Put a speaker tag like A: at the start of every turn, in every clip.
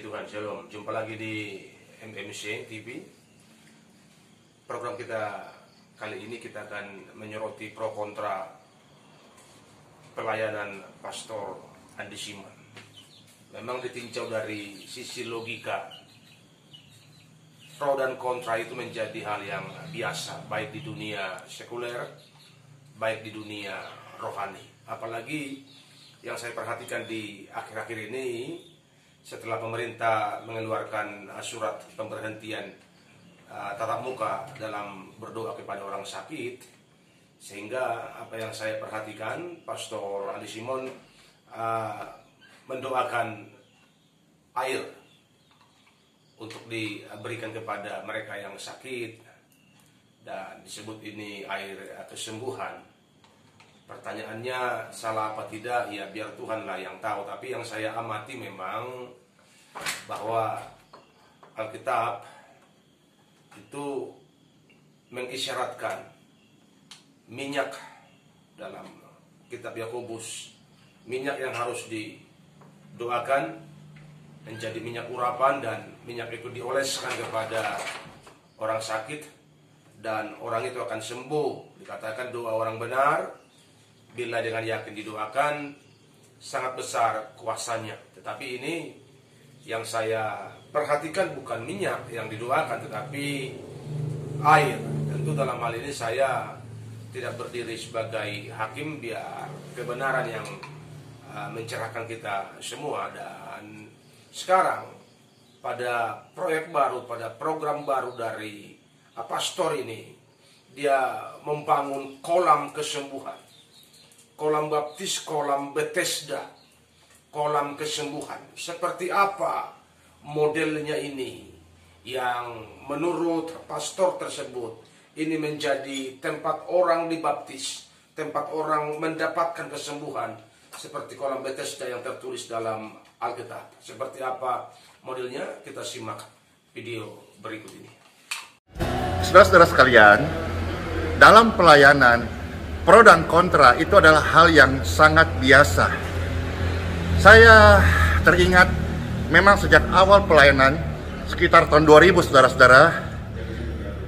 A: Puji Tuhan, Shalom. Jumpa lagi di MMC TV. Program kita kali ini kita akan menyoroti pro kontra pelayanan Pastor Andi Simon. Memang ditinjau dari sisi logika, pro dan kontra itu menjadi hal yang biasa, baik di dunia sekuler, baik di dunia rohani. Apalagi yang saya perhatikan di akhir-akhir ini, setelah pemerintah mengeluarkan surat pemberhentian tatap muka dalam berdoa kepada orang sakit, sehingga apa yang saya perhatikan, Pastor Andi Simon mendoakan air untuk diberikan kepada mereka yang sakit, dan disebut ini air kesembuhan. Pertanyaannya, salah apa tidak? Ya biar Tuhanlah yang tahu. Tapi yang saya amati memang bahwa Alkitab itu mengisyaratkan minyak dalam kitab Yakobus, minyak yang harus didoakan menjadi minyak urapan, dan minyak itu dioleskan kepada orang sakit dan orang itu akan sembuh. Dikatakan doa orang benar bila dengan yakin didoakan sangat besar kuasanya. Tetapi ini yang saya perhatikan bukan minyak yang didoakan, tetapi air. Tentu dalam hal ini saya tidak berdiri sebagai hakim, biar kebenaran yang mencerahkan kita semua. Dan sekarang pada proyek baru, pada program baru dari pastor ini, dia membangun kolam kesembuhan, kolam baptis, kolam Bethesda, kolam kesembuhan. Seperti apa modelnya ini yang menurut pastor tersebut ini menjadi tempat orang dibaptis, tempat orang mendapatkan kesembuhan, seperti kolam Bethesda yang tertulis dalam Alkitab. Seperti apa modelnya? Kita simak video berikut ini.
B: Saudara-saudara sekalian, dalam pelayanan, pro dan kontra itu adalah hal yang sangat biasa. Saya teringat memang sejak awal pelayanan, sekitar tahun 2000, saudara-saudara,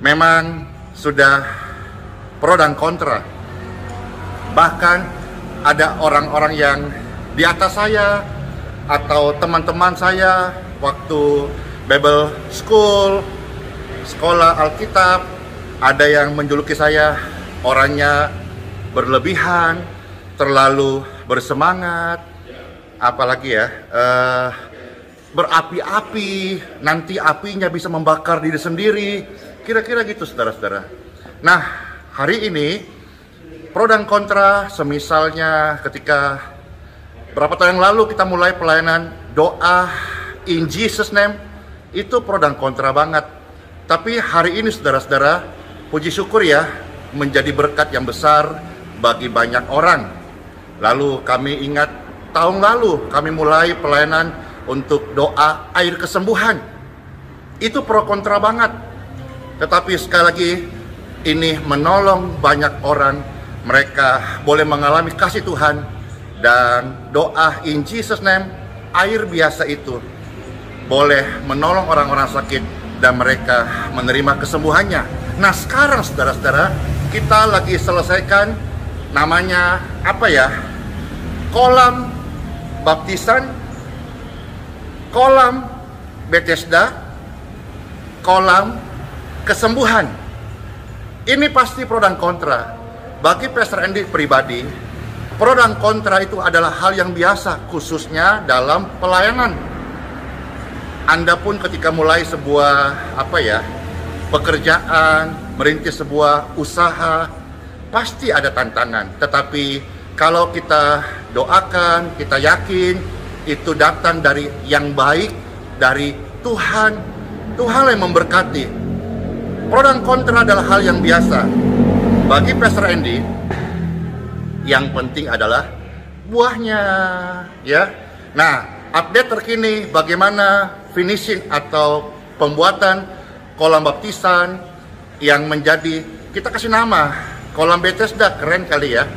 B: memang sudah pro dan kontra. Bahkan ada orang-orang yang di atas saya atau teman-teman saya waktu Bible School, sekolah Alkitab, ada yang menjuluki saya orangnya berlebihan, terlalu bersemangat, apalagi ya, berapi-api, nanti apinya bisa membakar diri sendiri, kira-kira gitu, saudara-saudara. Nah, hari ini pro dan kontra, semisalnya ketika berapa tahun yang lalu kita mulai pelayanan doa in Jesus name, itu pro dan kontra banget. Tapi hari ini, saudara-saudara, puji syukur ya, menjadi berkat yang besar bagi banyak orang. Lalu kami ingat tahun lalu kami mulai pelayanan untuk doa air kesembuhan. Itu pro kontra banget. Tetapi sekali lagi, ini menolong banyak orang. Mereka boleh mengalami kasih Tuhan, dan doa in Jesus name, air biasa itu boleh menolong orang-orang sakit dan mereka menerima kesembuhannya. Nah, sekarang saudara-saudara, kita lagi selesaikan namanya apa ya? Kolam baptisan, kolam Bethesda, kolam kesembuhan. Ini pasti pro dan kontra. Bagi Pastor Andi pribadi, pro dan kontra itu adalah hal yang biasa, khususnya dalam pelayanan. Anda pun ketika mulai sebuah pekerjaan, merintis sebuah usaha, pasti ada tantangan. Tetapi kalau kita doakan, kita yakin itu datang dari yang baik, dari Tuhan, Tuhan yang memberkati. Pro dan kontra adalah hal yang biasa. Bagi Pastor Andi, yang penting adalah buahnya, ya. Nah, update terkini bagaimana finishing atau pembuatan kolam baptisan yang menjadi, kita kasih nama kolam Bethesda, keren kali ya,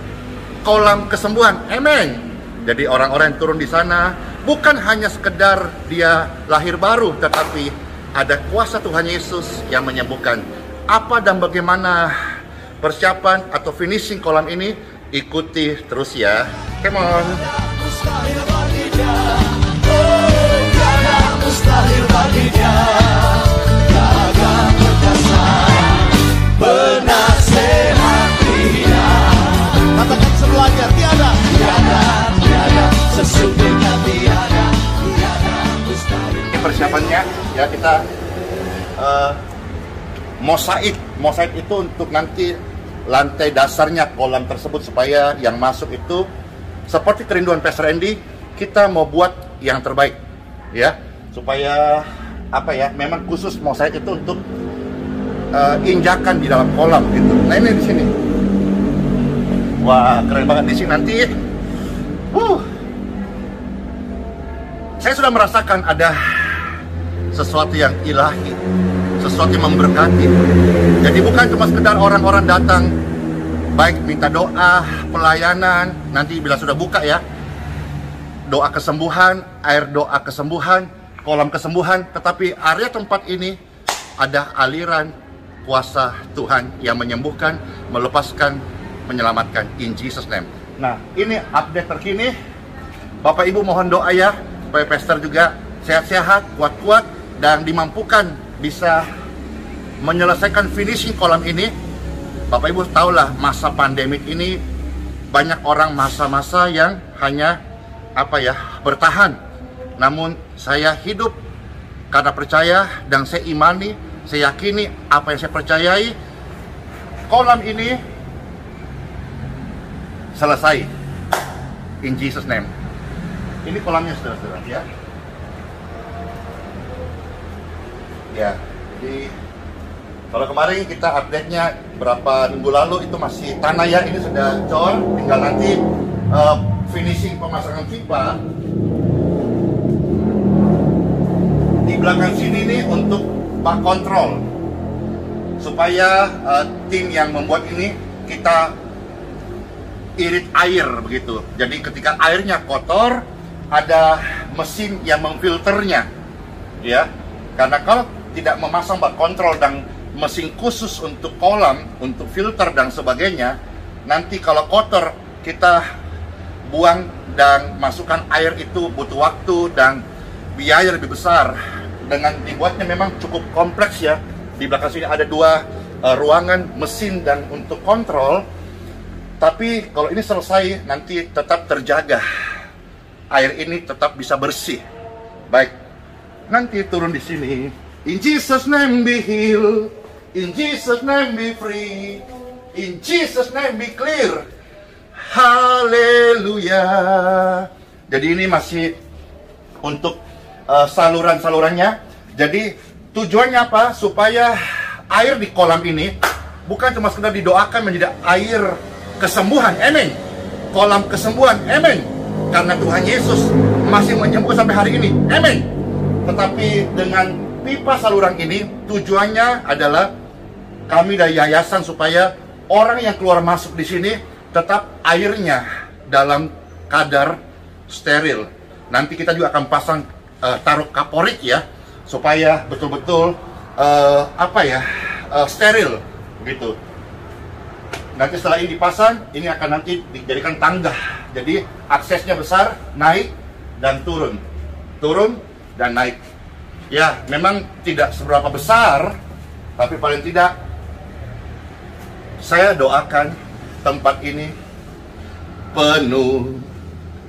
B: kolam kesembuhan, amen. Jadi orang-orang yang turun di sana bukan hanya sekedar dia lahir baru, tetapi ada kuasa Tuhan Yesus yang menyembuhkan. Apa dan bagaimana persiapan atau finishing kolam ini? Ikuti terus ya. Come on.
C: Katakan sebelahnya, tiada sesungguhnya tiada mustahil.
B: Ini persiapannya ya, kita mosaik itu untuk nanti lantai dasarnya kolam tersebut, supaya yang masuk itu seperti kerinduan Pastor Andy, kita mau buat yang terbaik ya, supaya apa ya, memang khusus mosaik itu untuk injakan di dalam kolam gitu. Nah ini di sini, wah keren banget di sini nanti. Saya sudah merasakan ada sesuatu yang ilahi, sesuatu yang memberkati. Jadi bukan cuma sekedar orang-orang datang, baik minta doa, pelayanan, nanti bila sudah buka ya, doa kesembuhan, air doa kesembuhan, kolam kesembuhan, tetapi area tempat ini ada aliran kuasa Tuhan yang menyembuhkan, melepaskan, menyelamatkan, in Jesus name. Nah, ini update terkini. Bapak Ibu mohon doa ya, supaya pastor juga sehat-sehat, kuat-kuat, dan dimampukan bisa menyelesaikan finishing kolam ini. Bapak Ibu tahulah masa pandemik ini banyak orang masa-masa yang hanya bertahan. Namun saya hidup karena percaya, dan saya imani, saya yakini apa yang saya percayai, kolam ini selesai in Jesus name. Ini kolamnya saudara-saudara ya. Ya, jadi kalau kemarin kita update-nya berapa minggu lalu itu masih tanah ya, ini sudah cor, tinggal nanti finishing pemasangan pipa. Di belakang sini nih untuk bak kontrol, supaya tim yang membuat ini kita irit air begitu. Jadi ketika airnya kotor, ada mesin yang memfilternya ya. Karena kalau tidak memasang bak kontrol dan mesin khusus untuk kolam, untuk filter dan sebagainya, nanti kalau kotor kita buang dan masukkan air itu butuh waktu dan biaya lebih besar. Dengan dibuatnya memang cukup kompleks ya. Di belakang sini ada 2 ruangan mesin dan untuk kontrol. Tapi kalau ini selesai, nanti tetap terjaga, air ini tetap bisa bersih. Baik, nanti turun di sini. In Jesus name be healed, in Jesus name be free, in Jesus name be clear. Haleluya. Jadi ini masih untuk saluran-salurannya. Jadi tujuannya apa? Supaya air di kolam ini bukan cuma sekedar didoakan menjadi air kesembuhan, amin. Kolam kesembuhan, amin. Karena Tuhan Yesus masih menyembuhkan sampai hari ini, amin. Tetapi dengan pipa saluran ini tujuannya adalah kami dari yayasan supaya orang yang keluar masuk di sini tetap airnya dalam kadar steril. Nanti kita juga akan pasang taruh kaporit ya, supaya betul-betul steril begitu. Nanti setelah ini dipasang, ini akan nanti dijadikan tangga. Jadi aksesnya besar, naik dan turun, turun dan naik. Ya, memang tidak seberapa besar, tapi paling tidak saya doakan tempat ini penuh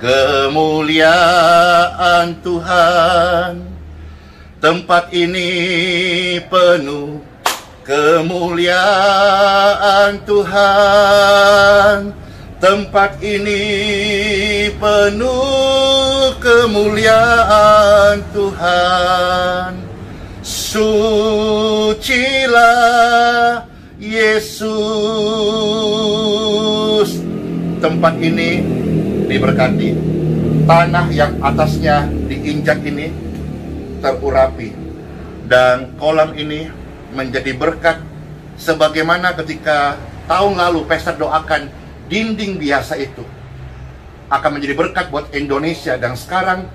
B: kemuliaan Tuhan. Tempat ini penuh kemuliaan Tuhan. Tempat ini penuh kemuliaan Tuhan. Sucilah Yesus. Tempat ini diberkati. Tanah yang atasnya diinjak ini terurapi. Dan kolam ini menjadi berkat. Sebagaimana ketika tahun lalu Pastor doakan dinding biasa itu akan menjadi berkat buat Indonesia. Dan sekarang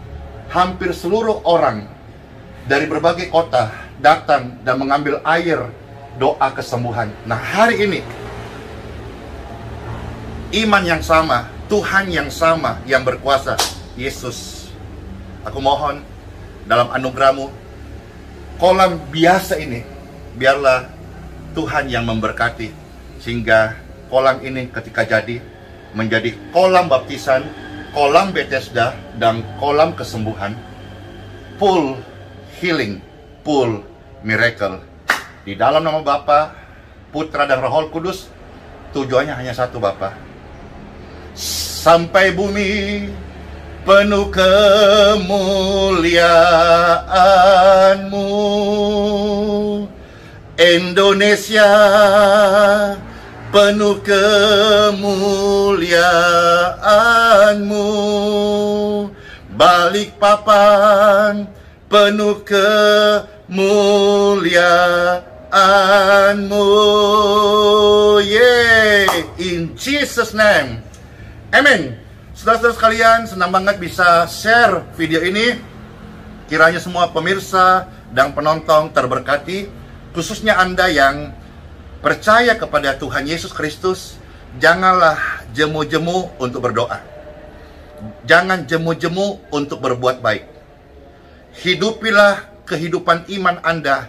B: hampir seluruh orang dari berbagai kota datang dan mengambil air doa kesembuhan. Nah, hari ini iman yang sama, Tuhan yang sama yang berkuasa, Yesus. Aku mohon dalam anugerah-Mu, kolam biasa ini biarlah Tuhan yang memberkati, sehingga kolam ini ketika jadi menjadi kolam baptisan, kolam Bethesda, dan kolam kesembuhan, pool healing, pool miracle. Di dalam nama Bapa, Putra, dan Roh Kudus, tujuannya hanya satu, Bapa. Sampai bumi penuh kemuliaan-Mu, Indonesia penuh kemuliaan-Mu, Balikpapan penuh kemuliaan-Mu. In Jesus name, amen. Saudara-saudara sekalian, senang banget bisa share video ini. Kiranya semua pemirsa dan penonton terberkati, khususnya Anda yang percaya kepada Tuhan Yesus Kristus. Janganlah jemu-jemu untuk berdoa. Jangan jemu-jemu untuk berbuat baik. Hidupilah kehidupan iman Anda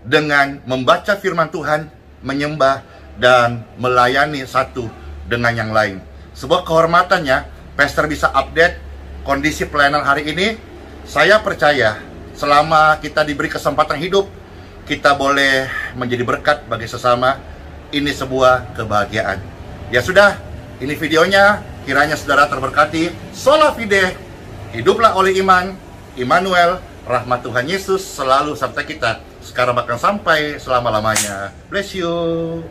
B: dengan membaca firman Tuhan, menyembah, dan melayani satu dengan yang lain. Sebuah kehormatannya, Pastor bisa update kondisi pelayanan hari ini. Saya percaya selama kita diberi kesempatan hidup, kita boleh menjadi berkat bagi sesama. Ini sebuah kebahagiaan. Ya sudah, ini videonya. Kiranya saudara terberkati. Sola Fide, hiduplah oleh iman. Immanuel, rahmat Tuhan Yesus selalu serta kita, sekarang bahkan sampai selama-lamanya. Bless you.